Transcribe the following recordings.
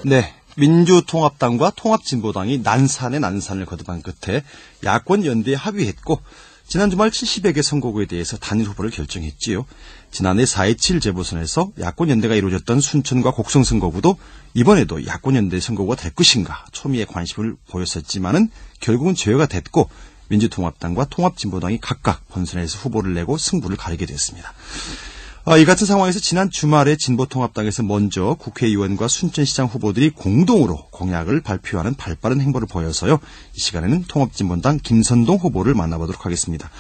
네, 민주통합당과 통합진보당이 난산에 난산을 거듭한 끝에 야권 연대에 합의했고 지난 주말 70여 개 선거구에 대해서 단일 후보를 결정했지요. 지난해 4.27 재보선에서 야권 연대가 이루어졌던 순천과 곡성 선거구도 이번에도 야권 연대 선거구가 될 것인가 초미의 관심을 보였었지만은 결국은 제외가 됐고 민주통합당과 통합진보당이 각각 본선에서 후보를 내고 승부를 가리게 됐습니다. 이 같은 상황에서 지난 주말에 진보통합당에서 먼저 국회의원과 순천시장 후보들이 공동으로 공약을 발표하는 발빠른 행보를 보여서요. 이 시간에는 통합진보당 김선동 후보를 만나보도록 하겠습니다.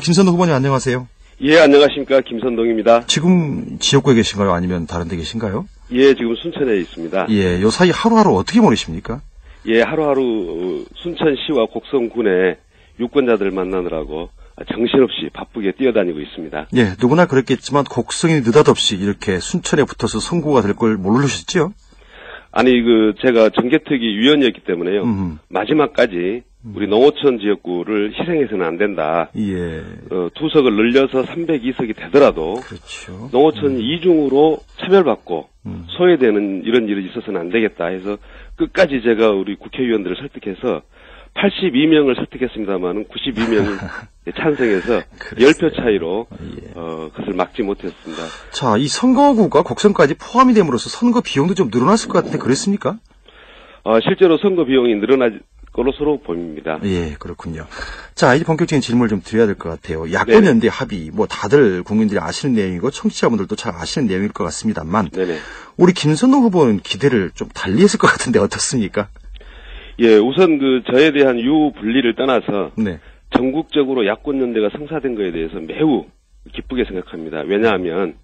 김선동 후보님 안녕하세요. 예, 안녕하십니까. 김선동입니다. 지금 지역구에 계신가요? 아니면 다른 데 계신가요? 예, 지금 순천에 있습니다. 예, 요 사이 하루하루 어떻게 보내십니까? 예, 하루하루 순천시와 곡성군의 유권자들 만나느라고 정신없이 바쁘게 뛰어다니고 있습니다. 예, 누구나 그랬겠지만 곡성이 느닷없이 이렇게 순천에 붙어서 선거가 될 걸 모르셨죠? 아니, 제가 정개특위 위원이었기 때문에요. 마지막까지 우리 농어촌 지역구를 희생해서는 안 된다. 예. 두석을 늘려서 302석이 되더라도. 그렇죠. 농어촌 이중으로 차별받고 소외되는 이런 일이 있어서는 안 되겠다 해서 끝까지 제가 우리 국회의원들을 설득해서 82명을 설득했습니다만은 92명이 찬성해서 10표 차이로 그것을 막지 못했습니다. 자, 이 선거구가 곡성까지 포함이 됨으로써 선거 비용도 좀 늘어났을 것 같은데 그랬습니까? 실제로 선거 비용이 늘어날 것으로 보입니다. 예, 그렇군요. 자, 이제 본격적인 질문을 좀 드려야 될 것 같아요. 야권 연대 합의, 다들 국민들이 아시는 내용이고 청취자분들도 잘 아시는 내용일 것 같습니다만, 네네. 우리 김선동 후보는 기대를 좀 달리 했을 것 같은데 어떻습니까? 예, 우선 저에 대한 유분리를 떠나서 네. 전국적으로 야권연대가 성사된 것에 대해서 매우 기쁘게 생각합니다. 왜냐하면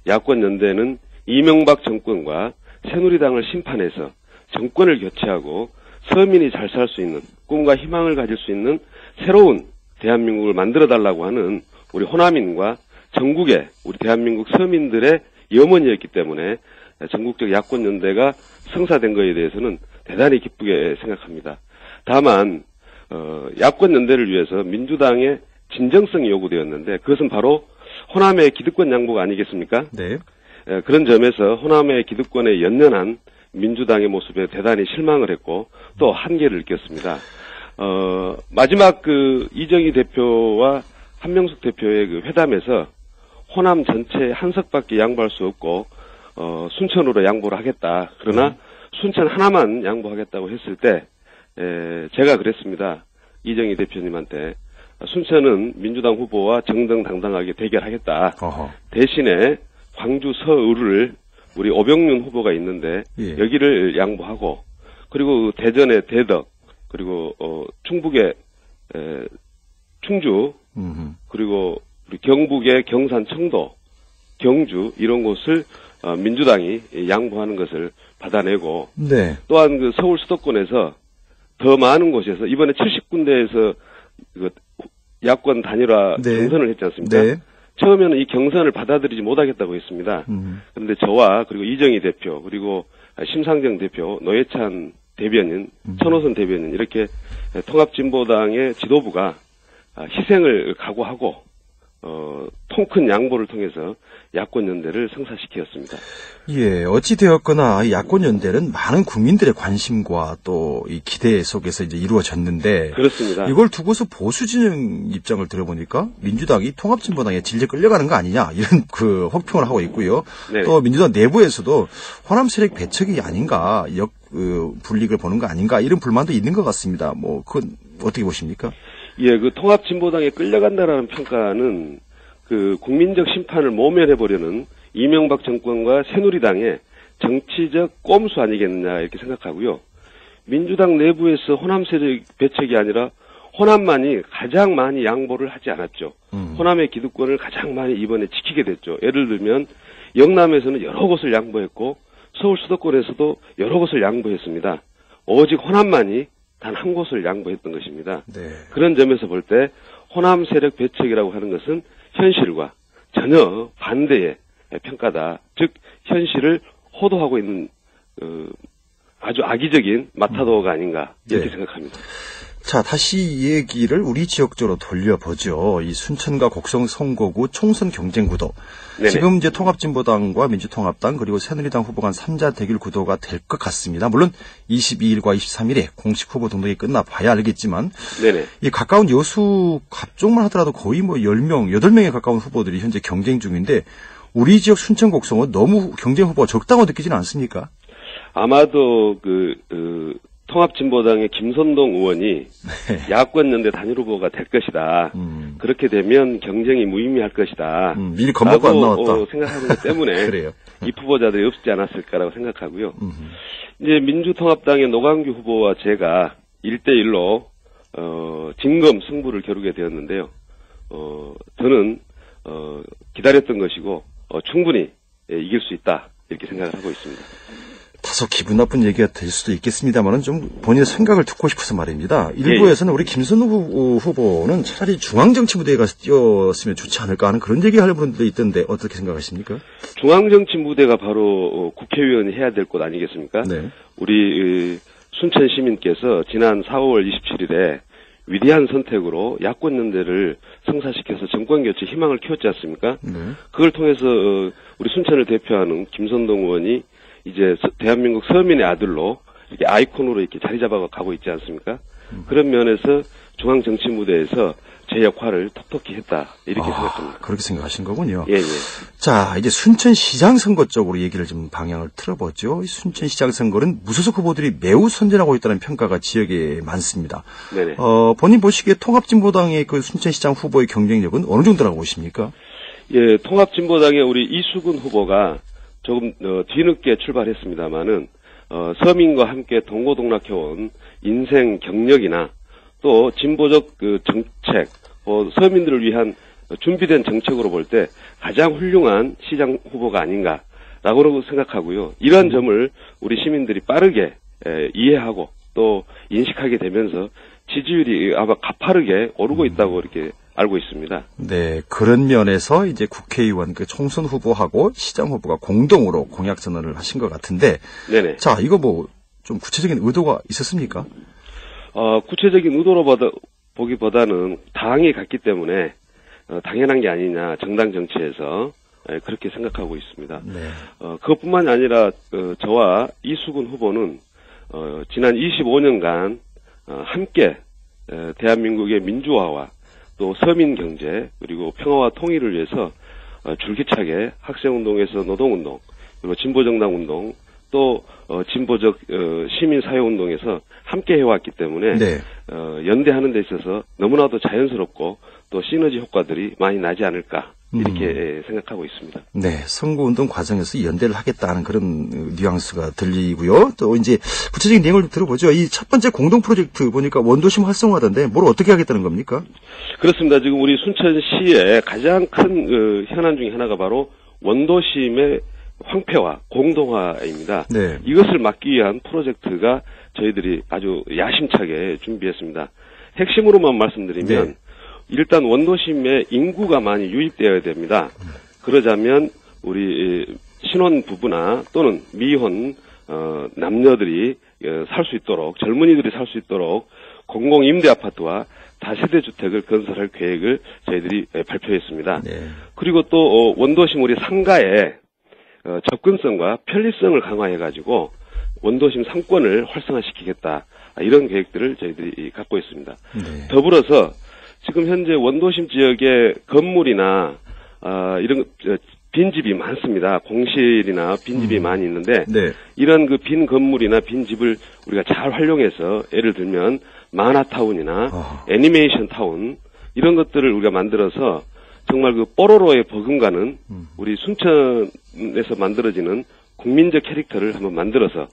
야권연대는 이명박 정권과 새누리당을 심판해서 정권을 교체하고 서민이 잘 살 수 있는 꿈과 희망을 가질 수 있는 새로운 대한민국을 만들어달라고 하는 우리 호남인과 전국의 우리 대한민국 서민들의 염원이었기 때문에 전국적 야권연대가 성사된 것에 대해서는 대단히 기쁘게 생각합니다. 다만 야권연대를 위해서 민주당의 진정성이 요구되었는데 그것은 바로 호남의 기득권 양보가 아니겠습니까? 네. 그런 점에서 호남의 기득권에 연연한 민주당의 모습에 대단히 실망을 했고 또 한계를 느꼈습니다. 마지막 이정희 대표와 한명숙 대표의 회담에서 호남 전체 한 석밖에 양보할 수 없고 순천으로 양보를 하겠다. 그러나 순천 하나만 양보하겠다고 했을 때 제가 그랬습니다. 이정희 대표님한테 순천은 민주당 후보와 정정당당하게 대결하겠다. 대신에 광주 서울을 우리 오병윤 후보가 있는데 여기를 양보하고 그리고 대전의 대덕 그리고 충북의 충주 그리고 우리 경북의 경산 청도 경주 이런 곳을 민주당이 양보하는 것을 받아내고 네. 또한 서울 수도권에서 더 많은 곳에서 이번에 70군데에서 야권 단일화 경선을 했지 않습니까? 네. 처음에는 이 경선을 받아들이지 못하겠다고 했습니다. 그런데 저와 그리고 이정희 대표 그리고 심상정 대표 노회찬 대변인 천호선 대변인 이렇게 통합진보당의 지도부가 희생을 각오하고 통큰 양보를 통해서 야권연대를 성사시켰습니다. 예, 어찌되었거나 야권연대는 많은 국민들의 관심과 또 이 기대 속에서 이제 이루어졌는데. 그렇습니다. 이걸 두고서 보수진영 입장을 들어보니까 민주당이 통합진보당에 질려 끌려가는 거 아니냐, 이런 혹평을 하고 있고요. 네. 또 민주당 내부에서도 호남 세력 배척이 아닌가, 불이익을 보는 거 아닌가, 이런 불만도 있는 것 같습니다. 그건 어떻게 보십니까? 예, 통합진보당에 끌려간다라는 평가는 국민적 심판을 모면해보려는 이명박 정권과 새누리당의 정치적 꼼수 아니겠느냐 이렇게 생각하고요. 민주당 내부에서 호남 세력 배척이 아니라 호남만이 가장 많이 양보를 하지 않았죠. 호남의 기득권을 가장 많이 이번에 지키게 됐죠. 예를 들면 영남에서는 여러 곳을 양보했고 서울 수도권에서도 여러 곳을 양보했습니다. 오직 호남만이 단 한 곳을 양보했던 것입니다. 네. 그런 점에서 볼 때 호남 세력 배척이라고 하는 것은 현실과 전혀 반대의 평가다. 즉 현실을 호도하고 있는 아주 악의적인 마타도어가 아닌가 이렇게 생각합니다. 자, 다시 이 얘기를 우리 지역적으로 돌려보죠. 이 순천과 곡성 선거구 총선 경쟁 구도. 네네. 지금 이제 통합진보당과 민주통합당 그리고 새누리당 후보 간 3자 대결 구도가 될 것 같습니다. 물론 22일과 23일에 공식 후보 등록이 끝나봐야 알겠지만 네네. 이 가까운 여수 갑종만 하더라도 거의 뭐 10명, 8명에 가까운 후보들이 현재 경쟁 중인데 우리 지역 순천 곡성은 너무 경쟁 후보가 적다고 느끼지는 않습니까? 아마도 통합진보당의 김선동 의원이 야권연대 단일 후보가 될 것이다. 그렇게 되면 경쟁이 무의미할 것이다. 미리 겁먹고 안 나왔다. 생각하는 것 때문에 그래요. 이 후보자들이 없지 않았을까라고 생각하고요. 이제 민주통합당의 노광규 후보와 제가 1대1로 진검 승부를 겨루게 되었는데요. 저는 기다렸던 것이고 충분히 이길 수 있다 이렇게 생각을 하고 있습니다. 다소 기분 나쁜 얘기가 될 수도 있겠습니다만은 좀 본인의 생각을 듣고 싶어서 말입니다. 일부에서는 우리 김선우 후보는 차라리 중앙정치 무대에 가서 뛰었으면 좋지 않을까 하는 그런 얘기하는 분들도 있던데 어떻게 생각하십니까? 중앙정치 무대가 바로 국회의원이 해야 될 곳 아니겠습니까? 네. 우리 순천 시민께서 지난 4월 27일에 위대한 선택으로 야권연대를 성사시켜서 정권교체 희망을 키웠지 않습니까? 네. 그걸 통해서 우리 순천을 대표하는 김선동 의원이 이제 대한민국 서민의 아들로 이렇게 아이콘으로 이렇게 자리 잡아가고 있지 않습니까? 그런 면에서 중앙 정치 무대에서 제 역할을 톡톡히 했다 이렇게 생각합니다. 그렇게 생각하신 거군요. 예. 자, 이제 순천시장 선거 쪽으로 얘기를 좀 방향을 틀어보죠. 이 순천시장 선거는 무소속 후보들이 매우 선전하고 있다는 평가가 지역에 많습니다. 네네. 본인 보시기에 통합진보당의 그 순천시장 후보의 경쟁력은 어느 정도라고 보십니까? 예, 통합진보당의 우리 이수근 후보가 조금 뒤늦게 출발했습니다마는 서민과 함께 동고동락해온 인생 경력이나 또 진보적 정책, 서민들을 위한 준비된 정책으로 볼 때 가장 훌륭한 시장 후보가 아닌가라고 생각하고요. 이러한 점을 우리 시민들이 빠르게 이해하고 또 인식하게 되면서 지지율이 아마 가파르게 오르고 있다고 이렇게 알고 있습니다. 네, 그런 면에서 이제 국회의원 그 총선 후보하고 시장 후보가 공동으로 공약 선언을 하신 것 같은데, 네네. 자, 이거 뭐 좀 구체적인 의도가 있었습니까? 구체적인 의도로 보기보다는 당이 갔기 때문에 당연한 게 아니냐 정당 정치에서 그렇게 생각하고 있습니다. 네. 그것뿐만이 아니라 저와 이수근 후보는 지난 25년간 함께 대한민국의 민주화와 또 서민 경제 그리고 평화와 통일을 위해서 줄기차게 학생운동에서 노동운동 그리고 진보정당운동 또 진보적 시민사회운동에서 함께 해왔기 때문에 네. 연대하는 데 있어서 너무나도 자연스럽고 또 시너지 효과들이 많이 나지 않을까 이렇게 생각하고 있습니다. 네, 선거운동 과정에서 연대를 하겠다는 그런 뉘앙스가 들리고요. 또 이제 구체적인 내용을 좀 들어보죠. 이 첫 번째 공동 프로젝트 보니까 원도심 활성화하던데 뭘 어떻게 하겠다는 겁니까? 그렇습니다. 지금 우리 순천시의 가장 큰 현안 중에 하나가 바로 원도심의 황폐화, 공동화입니다. 네. 이것을 막기 위한 프로젝트가 저희들이 아주 야심차게 준비했습니다. 핵심으로만 말씀드리면 네. 일단 원도심에 인구가 많이 유입되어야 됩니다. 그러자면 우리 신혼 부부나 또는 미혼 남녀들이 살 수 있도록 젊은이들이 살 수 있도록 공공 임대 아파트와 다세대 주택을 건설할 계획을 저희들이 발표했습니다. 네. 그리고 또 원도심 우리 상가에 접근성과 편리성을 강화해가지고 원도심 상권을 활성화시키겠다 이런 계획들을 저희들이 갖고 있습니다. 네. 더불어서 지금 현재 원도심 지역에 건물이나 이런 빈집이 많습니다. 공실이나 빈집이 많이 있는데 네. 이런 그 빈 건물이나 빈집을 우리가 잘 활용해서 예를 들면 만화타운이나 애니메이션 타운 이런 것들을 우리가 만들어서 정말 그 뽀로로에 버금가는 우리 순천에서 만들어지는 국민적 캐릭터를 한번 만들어서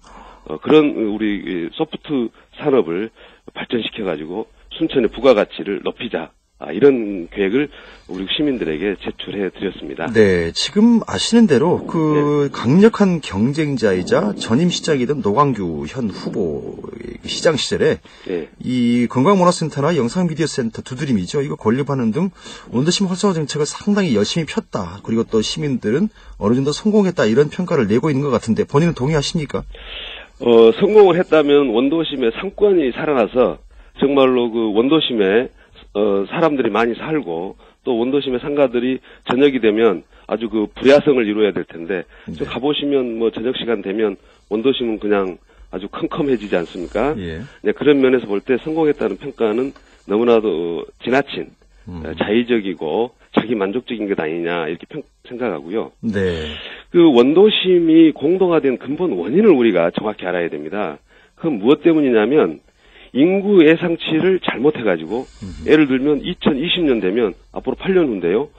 그런 우리 소프트 산업을 발전시켜가지고 순천의 부가가치를 높이자 이런 계획을 우리 시민들에게 제출해 드렸습니다. 네, 지금 아시는 대로 그 강력한 경쟁자이자 전임 시장이던 노광규 현 후보 시장 시절에 네. 이 건강문화센터나 영상미디어센터 두드림이죠. 이거 건립하는 등 원도심 활성화 정책을 상당히 열심히 폈다. 그리고 또 시민들은 어느 정도 성공했다 이런 평가를 내고 있는 것 같은데 본인은 동의하십니까? 성공을 했다면 원도심의 상권이 살아나서 정말로 그 원도심에 사람들이 많이 살고 또 원도심의 상가들이 저녁이 되면 아주 그 불야성을 이루어야 될 텐데 저 가보시면 뭐 저녁 시간 되면 원도심은 그냥 아주 컴컴해지지 않습니까? 예. 네, 그런 면에서 볼 때 성공했다는 평가는 너무나도 지나친 자의적이고 자기 만족적인 것 아니냐 이렇게 생각하고요. 네. 그 원도심이 공동화된 근본 원인을 우리가 정확히 알아야 됩니다. 그건 무엇 때문이냐면 인구 예상치를 잘못해가지고 예를 들면 2020년 되면 앞으로 8년 후인데요.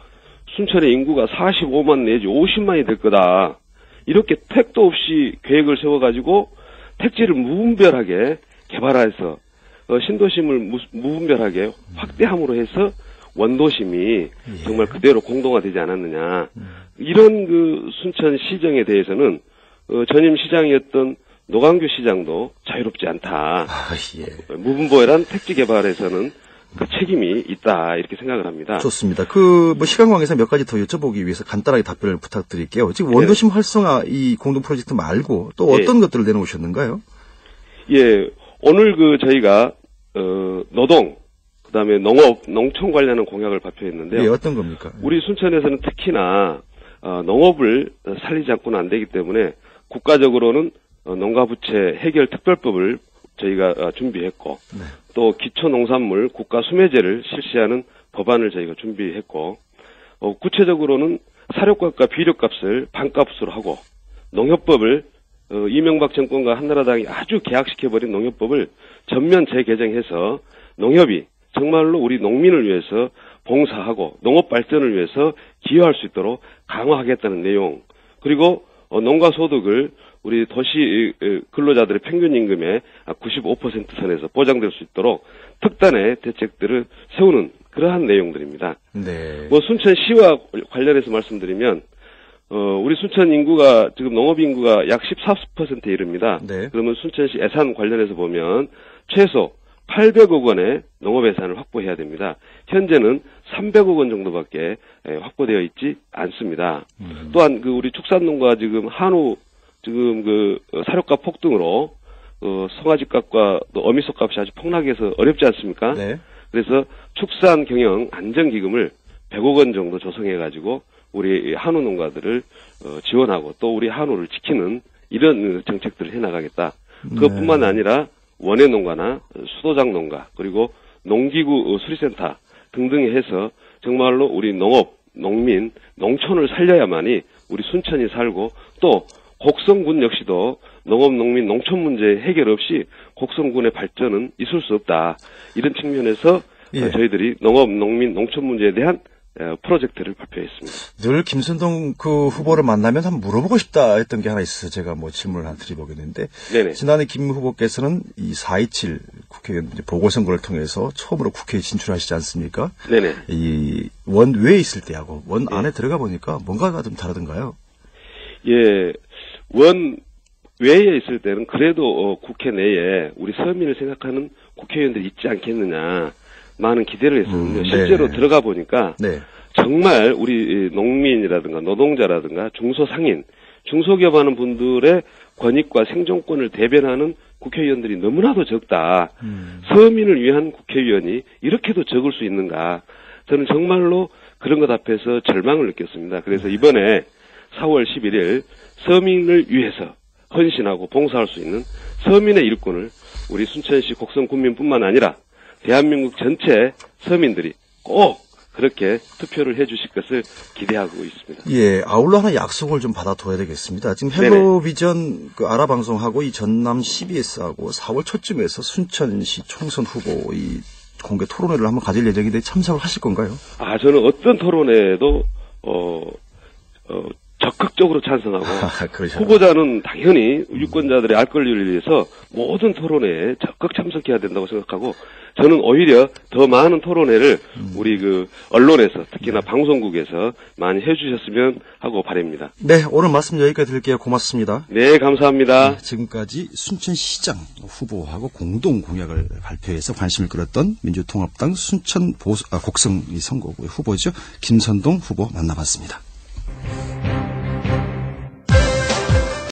순천의 인구가 45만 내지 50만이 될 거다. 이렇게 택도 없이 계획을 세워가지고 택지를 무분별하게 개발해서 신도심을 무분별하게 확대함으로 해서 원도심이 정말 그대로 공동화되지 않았느냐. 이런 그 순천 시정에 대해서는 전임 시장이었던 노광규 시장도 자유롭지 않다. 무분별한 택지 개발에서는 그 책임이 있다 이렇게 생각을 합니다. 좋습니다. 그 뭐 시간 관계상 몇 가지 더 여쭤보기 위해서 간단하게 답변을 부탁드릴게요. 지금 원도심 활성화 이 공동 프로젝트 말고 또 어떤 것들을 내놓으셨는가요? 예, 오늘 그 저희가 노동 그다음에 농업, 농촌 관련한 공약을 발표했는데요. 예, 어떤 겁니까? 우리 순천에서는 특히나 농업을 살리지 않고는 안 되기 때문에 국가적으로는 농가부채 해결 특별법을 저희가 준비했고 또 기초농산물 국가 수매제를 실시하는 법안을 저희가 준비했고 구체적으로는 사료값과 비료값을 반값으로 하고 농협법을 이명박 정권과 한나라당이 아주 개혁시켜버린 농협법을 전면 재개정해서 농협이 정말로 우리 농민을 위해서 봉사하고 농업 발전을 위해서 기여할 수 있도록 강화하겠다는 내용 그리고 농가 소득을 우리 도시 근로자들의 평균 임금의 95% 선에서 보장될 수 있도록 특단의 대책들을 세우는 그러한 내용들입니다. 네. 뭐 순천시와 관련해서 말씀드리면 우리 순천 인구가 지금 농업 인구가 약 14%에 이릅니다. 네. 그러면 순천시 예산 관련해서 보면 최소 800억 원의 농업 예산을 확보해야 됩니다. 현재는 300억 원 정도밖에 확보되어 있지 않습니다. 또한 그 우리 축산농가 지금 한우 지금 그 사료값 폭등으로 송아지값과 또 어미소값이 아주 폭락해서 어렵지 않습니까? 네. 그래서 축산 경영 안정기금을 100억 원 정도 조성해가지고 우리 한우 농가들을 지원하고 또 우리 한우를 지키는 이런 정책들을 해나가겠다. 그것뿐만 아니라 원예 농가나 수도장 농가 그리고 농기구 수리센터 등등 해서 정말로 우리 농업, 농민, 농촌을 살려야만이 우리 순천이 살고 또 곡성군 역시도 농업, 농민, 농촌 문제 해결 없이 곡성군의 발전은 있을 수 없다. 이런 측면에서 저희들이 농업, 농민, 농촌 문제에 대한 프로젝트를 발표했습니다. 늘 김선동 그 후보를 만나면 한번 물어보고 싶다 했던 게 하나 있어서 제가 뭐 질문을 하나 드려보겠는데 네네. 지난해 김 후보께서는 이 4.27 국회의원 보궐선거를 통해서 처음으로 국회에 진출하시지 않습니까? 네네. 이 원외에 있을 때하고 원 안에 들어가 보니까 뭔가가 좀 다르던가요? 예, 원 외에 있을 때는 그래도 국회 내에 우리 서민을 생각하는 국회의원들이 있지 않겠느냐 많은 기대를 했었는데 실제로 들어가 보니까 정말 우리 농민이라든가 노동자라든가 중소상인, 중소기업하는 분들의 권익과 생존권을 대변하는 국회의원들이 너무나도 적다. 서민을 위한 국회의원이 이렇게도 적을 수 있는가. 저는 정말로 그런 것 앞에서 절망을 느꼈습니다. 그래서 이번에 4월 11일 서민을 위해서 헌신하고 봉사할 수 있는 서민의 일꾼을 우리 순천시 곡성군민뿐만 아니라 대한민국 전체 서민들이 꼭 그렇게 투표를 해주실 것을 기대하고 있습니다. 예, 아울러 하나 약속을 좀 받아둬야 되겠습니다. 지금 헬로비전 그 아라방송하고 이 전남 CBS하고 4월 초쯤에서 순천시 총선 후보 이 공개 토론회를 한번 가질 예정인데 참석을 하실 건가요? 저는 어떤 토론회에도 적극적으로 찬성하고 후보자는 당연히 유권자들의 알 권리를 위해서 모든 토론회에 적극 참석해야 된다고 생각하고 저는 오히려 더 많은 토론회를 우리 그 언론에서 특히나 방송국에서 많이 해주셨으면 하고 바랍니다. 네, 오늘 말씀 여기까지 드릴게요. 고맙습니다. 네, 감사합니다. 네, 지금까지 순천시장 후보하고 공동 공약을 발표해서 관심을 끌었던 민주통합당 순천 곡성 선거구의 후보죠. 김선동 후보 만나봤습니다.